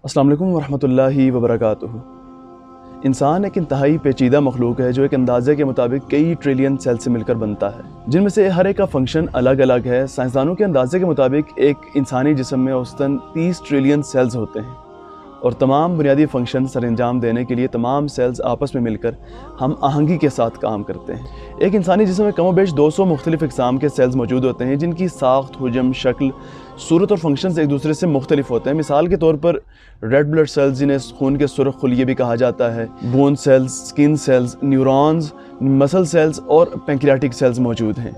अस्सलाम वालेकुम वरहमतुल्लाहि वबरकातुहू। इंसान एक इंतहाई पेचीदा मखलूक है जो एक अंदाज़े के मुताबिक कई ट्रिलियन सेल से मिलकर बनता है, जिनमें से हर एक का फंक्शन अलग अलग है। साइंसदानों के अंदाज़े के मुताबिक एक इंसानी जिस्म में औसतन 30 ट्रिलियन सेल्स होते हैं और तमाम बुनियादी फंक्शन सरअंजाम देने के लिए तमाम सेल्स आपस में मिलकर हम आहंगी के साथ काम करते हैं। एक इंसानी जिस्म में कमोबेश 200 मुख्तलिफ इक़साम के सेल्स मौजूद होते हैं, जिनकी साख्त, हुजम, शक्ल, सूरत और फंक्शंस एक दूसरे से मुख्तलिफ होते हैं। मिसाल के तौर पर रेड ब्लड सेल्स, जिन्हें खून के सुर्ख खुलिये भी कहा जाता है, bone cells, skin cells, neurons, muscle cells और पैंक्रियाटिक सेल्स मौजूद हैं।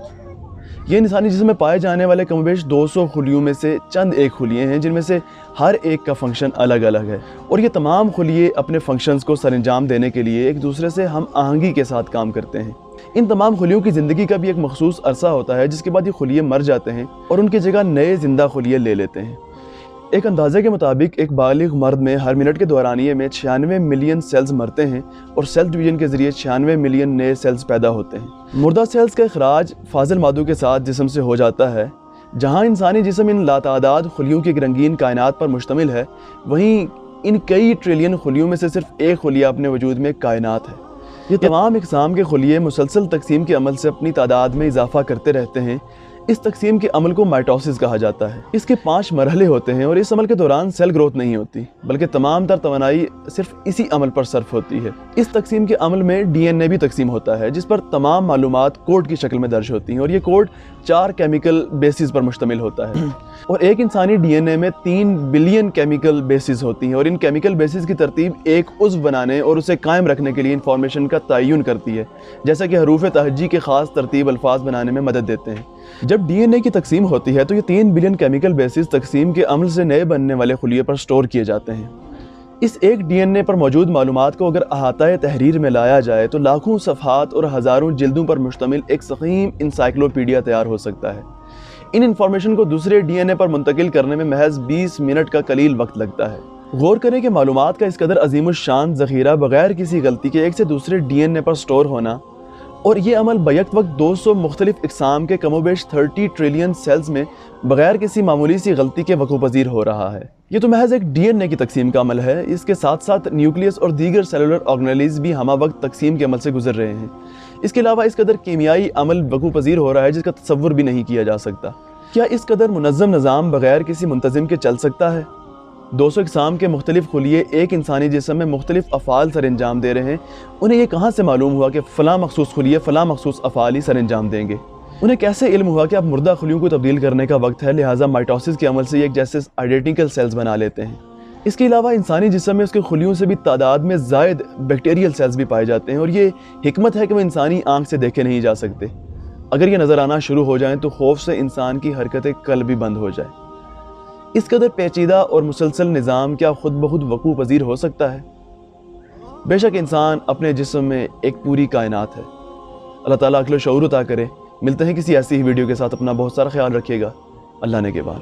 ये इंसानी जिस्म में पाए जाने वाले कमोबेश 200 खुलियों में से चंद एक खुलिये हैं, जिनमें से हर एक का फंक्शन अलग अलग है और ये तमाम खुलिये अपने फंक्शंस को सरअंजाम देने के लिए एक दूसरे से हम आहंगी के साथ काम करते हैं। इन तमाम खुलियों की ज़िंदगी का भी एक मखसूस अरसा होता है, जिसके बाद ये खुलिये मर जाते हैं और उनकी जगह नए ज़िंदा खुलिये ले लेते हैं। एक अंदाज़े के मुताबिक एक बालिग मर्द में हर मिनट के दौरानिये में 96 मिलियन सेल्स मरते हैं और सेल डिवीजन के ज़रिए 96 मिलियन नए सेल्स पैदा होते हैं। मुर्दा सेल्स का इखराज फाजिल मादों के साथ जिस्म से हो जाता है। जहाँ इंसानी जिस्म इन लातादाद खुलियों की रंगीन कायनात पर मुश्तमिल है, वहीं इन कई ट्रिलियन खुलियों में से सिर्फ एक खुलिया अपने वजूद में कायनात है। ये तमाम इक़साम के खुलिये मुसलसल तकसीम के अमल से अपनी तादाद में इजाफा करते रहते हैं। इस तकसीम के अमल को माइटोसिस कहा जाता है। इसके 5 मरहले होते हैं और इस अमल के दौरान सेल ग्रोथ नहीं होती, बल्कि तमाम तर तवानाई सिर्फ इसी अमल पर सर्फ होती है। इस तकसीम के अमल में DNA भी तकसीम होता है, जिस पर तमाम मालूमात कोड की शक्ल में दर्ज होती हैं और ये कोड 4 केमिकल बेसिस पर मुश्तमिल होता है और एक इंसानी DNA में 3 बिलियन केमिकल बेसिस होती हैं और इन केमिकल बेसिस की तरतीब एक उज़्व बनाने और उसे कायम रखने के लिए इंफॉर्मेशन का तयन करती है, जैसा कि हरूफ तहज्जी के ख़ास तरतीब अल्फाज बनाने में मदद देते हैं। जब DNA की तकसीम होती है तो ये 3 बिलियन केमिकल बेसिस तकसीम के अमल से नए बनने वाले खुलिये पर स्टोर किए जाते हैं। इस एक DNA पर मौजूद मालूमात को अगर अहाता तहरीर में लाया जाए तो लाखों सफ़हात और हज़ारों जिल्दों पर मुश्तमिल एक सकीम इंसाइक्लोपीडिया तैयार हो सकता है। इन इंफॉर्मेशन को दूसरे DNA पर मुंतकिल करने में महज 20 मिनट का कलील वक्त लगता है। गौर करें कि मालूमात का इस कदर अज़ीमुश्शान ज़ख़ीरा बग़ैर किसी गलती के एक से दूसरे DNA पर स्टोर होना और ये अमल बैक वक्त 200 मुख्तलिफ इक़साम के कमोबेश 30 ट्रिलियन सेल्स में बग़ैर किसी मामूली सी गलती के वक़ूपज़ीर हो रहा है। ये तो महज एक DNA की तकसीम का अमल है। इसके साथ साथ न्यूक्लियस और दीगर सेलुलर ऑर्गेनेल्स भी हमा वक्त तकसीम के अमल से गुजर रहे हैं। इसके अलावा इस कदर कीमियाई अमल वक़ूपज़ीर हो रहा है जिसका तसव्वुर भी नहीं किया जा सकता। क्या इस कदर मुनज़्ज़म निज़ाम बग़ैर किसी मुंतज़िम के चल सकता है? 200 इक़साम के मुख्तलिफ खुलिये एक इंसानी जिस्म में मुख्तलिफ अफ़ाल सर अंजाम दे रहे हैं। उन्हें यह कहाँ से मालूम हुआ कि फ़लाँ मखसूस खुलिये फ़लाँ मखसूस अफ़ाल ही सर अंजाम देंगे? उन्हें कैसे इल्म हुआ कि अब मुर्दा खुलियों को तब्दील करने का वक्त है, लिहाजा माइटोसिस के अमल से एक जैसे आइडेंटिकल सेल्स बना लेते हैं? इसके अलावा इंसानी जिस्म में उसके खुलियों से भी तादाद में ज़ायद बैक्टीरियल सेल्स भी पाए जाते हैं और ये हिकमत है कि वह इंसानी आँख से देखे नहीं जा सकते। अगर ये नज़र आना शुरू हो जाएँ तो खौफ से इंसान की हरकतें कल भी बंद हो जाए। इस कदर पेचीदा और मुसलसल निज़ाम क्या खुद ब खुद वक़ूपज़ीर हो सकता है? बेशक इंसान अपने जिस्म में एक पूरी कायनात है। अल्लाह ताला अक्ल शऊर अता करे। मिलते हैं किसी ऐसी ही वीडियो के साथ। अपना बहुत सारा ख्याल रखिएगा। अल्लाह ने के बाद।